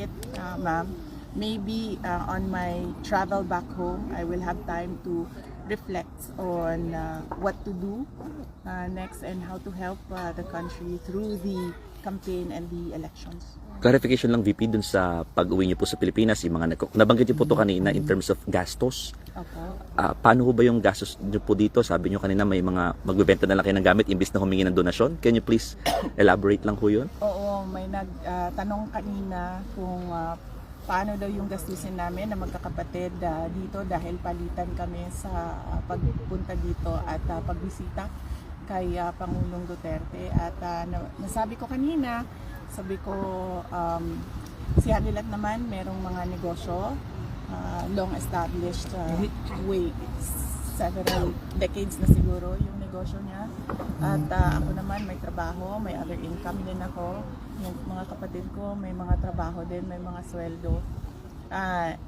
it, ma'am. Maybe on my travel back home, I will have time to reflect on what to do next and how to help the country through the campaign and the elections. Clarification lang, VP, dun sa pag-uwi niyo po sa Pilipinas, yung mga nabanggit niyo po to kanina in terms of gastos. Opo. Paano ho ba yung gastos niyo po dito? Sabi niyo kanina may mga magbebenta na lang kayo ng gamit imbis na humingi ng donasyon. Can you please elaborate lang ho yun? Oo, may nagtanong kanina kung paano daw yung gastusin namin na magkakapatid dito dahil palitan kami sa pagpunta dito at pagbisita kay Pangulong Duterte. At nasabi ko kanina, sabi ko si Hanilat naman merong mga negosyo, long established way, several decades na siguro yung negosyo niya. At ako naman may trabaho, may other income din ako. Yung mga kapatid ko may mga trabaho din, may mga sweldo. At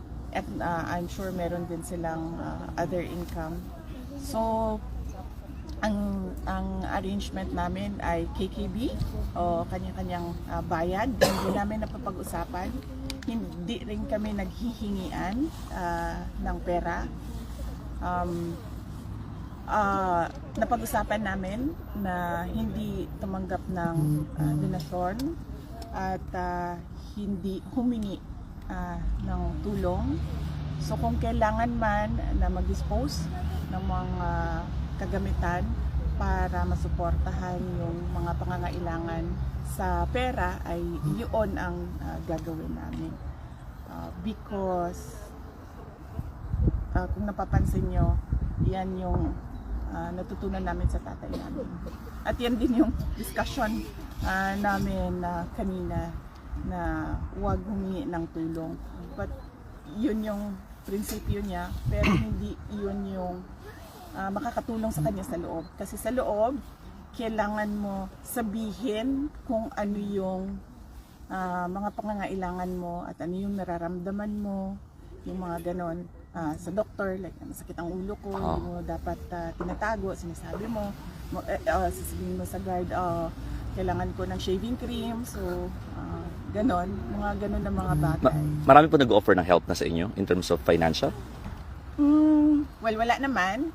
I'm sure meron din silang other income. So ang arrangement namin ay KKB o kanya-kanyang bayad. Hindi namin napapag-usapan. Hindi rin kami naghihingian ng pera. Napag-usapan namin na hindi tumanggap ng donasyon at hindi humingi ng tulong. So kung kailangan man na mag-dispose ng mga kagamitan para masuportahan yung mga pangangailangan sa pera ay yun ang gagawin namin. Because kung napapansin nyo, yan yung natutunan namin sa tatay namin. At yan din yung discussion namin kanina na huwag humingi ng tulong. But yun yung prinsipyo niya, pero hindi yun yung makakatulong sa kanya sa loob. Kasi sa loob, kailangan mo sabihin kung ano yung mga pangangailangan mo at ano yung nararamdaman mo, yung mga ganon. Sa doktor, like masakit ang ulo ko, hindi mo dapat tinatago, sinasabi mo, sasabihin mo sa guard, kailangan ko ng shaving cream, so ganon, mga ganon na mga bagay. Marami po nag-offer ng help na sa inyo in terms of financial? Well, wala naman.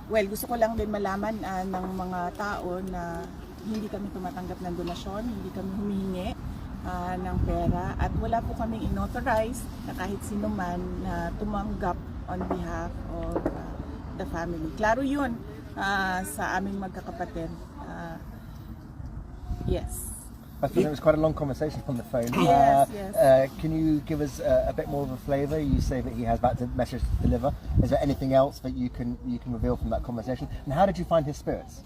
Well, gusto ko lang din malaman ng mga tao na hindi kami tumatanggap ng donasyon, hindi kami humihingi ng pera at wala po kaming inauthorize na kahit sino man na tumanggap on behalf of the family. Klaro yun sa aming magkakapatid. Yes. I think it was quite a long conversation on the phone. Yes, yes. Can you give us a bit more of a flavour? You say that he has that message to deliver. Is there anything else that you can reveal from that conversation? And how did you find his spirits?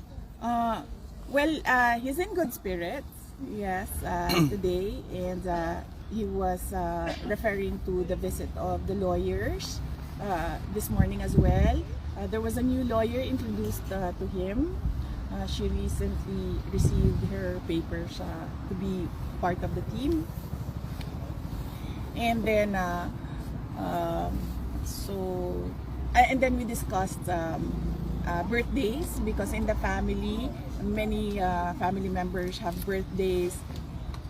Well, he's in good spirits. Yes, today, and he was referring to the visit of the lawyers this morning as well. There was a new lawyer introduced to him. She recently received her papers to be part of the team. And then, and then we discussed birthdays, because in the family, many family members have birthdays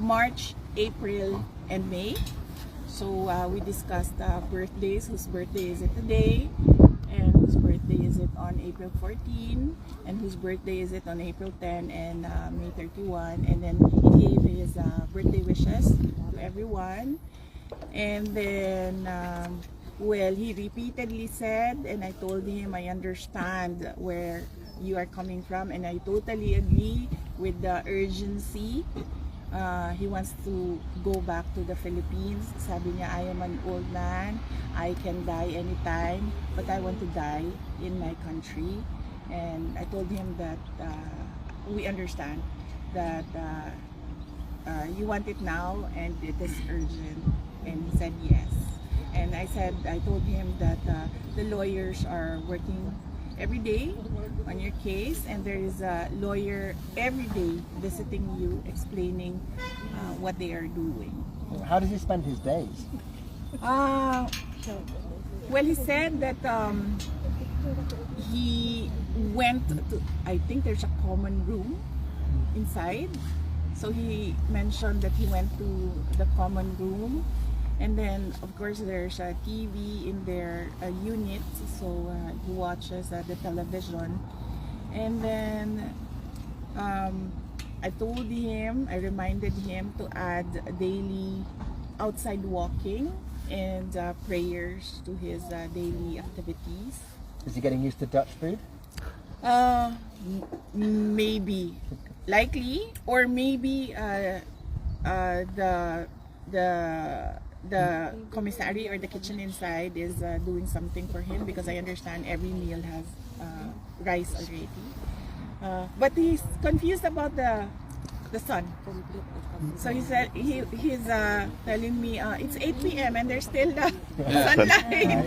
March, April, and May. So we discussed birthdays, whose birthday is it today, and whose birthday is it on April 14, and whose birthday is it on April 10 and May 31. And then he gave his birthday wishes to everyone. And then, well, he repeatedly said, and I told him I understand where you are coming from, and I totally agree with the urgency. He wants to go back to the Philippines. Sabi niya, I am an old man, I can die anytime, but I want to die in my country. And I told him that we understand that you want it now and it is urgent. And he said yes. And I told him that the lawyers are working every day on your case, and there is a lawyer every day visiting you, explaining what they are doing. How does he spend his days? Well, he said that he went to, I think there's a common room inside. So he mentioned that he went to the common room, and then of course there's a TV in their unit, so he watches the television. And then I reminded him to add daily outside walking and prayers to his daily activities. Is he getting used to Dutch food? Maybe, likely, or maybe the commissary or the kitchen inside is doing something for him, because I understand every meal has rice already. But he's confused about the sun. So he said he's telling me it's 8 p.m. and there's still sunlight.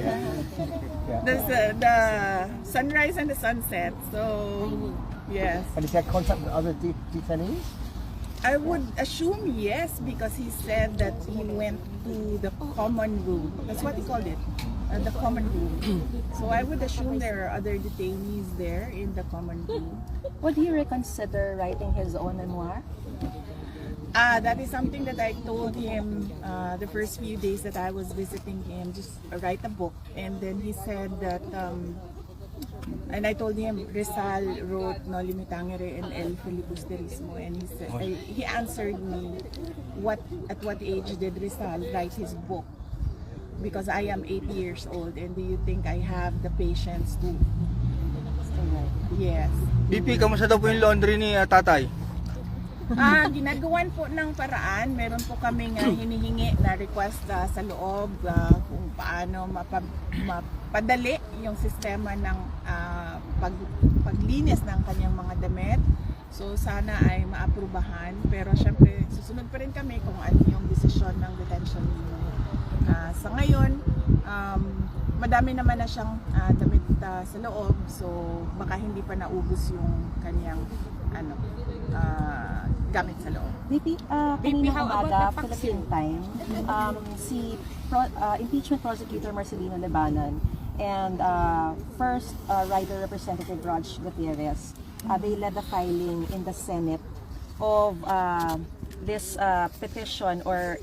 There's the sunrise and the sunset. So yes. And has he had contact with other detainees? I would assume yes, because he said that he went to the common room. That's what he called it, the common room. So I would assume there are other detainees there in the common room. Would he reconsider writing his own memoir? That is something that I told him the first few days that I was visiting him, just write a book. And then he said that, and I told him Rizal wrote Noli Me Tangere and El Filibusterismo, and he said, he answered me, at what age did Rizal write his book? Because I am 8 years old, and do you think I have the patience to? Yes. BP, kamusta daw po yung laundry ni tatay? Ginagawan po ng paraan. Meron po kaming hinihingi na request sa loob kung paano mapadali yung sistema ng paglinis ng kanyang mga damit. So sana ay maaprubahan. Pero syempre susunod pa rin kami kung ano yung desisyon ng detention unit. Sa ngayon, madami naman na siyang damit sa loob. So baka hindi pa naubos yung kanyang gamit sa loob. VP, kanina umaga, Philippine Time, si impeachment prosecutor Marcelino Lebanon and first Rider Representative Raj Gutierrez, they led the filing in the Senate of this petition or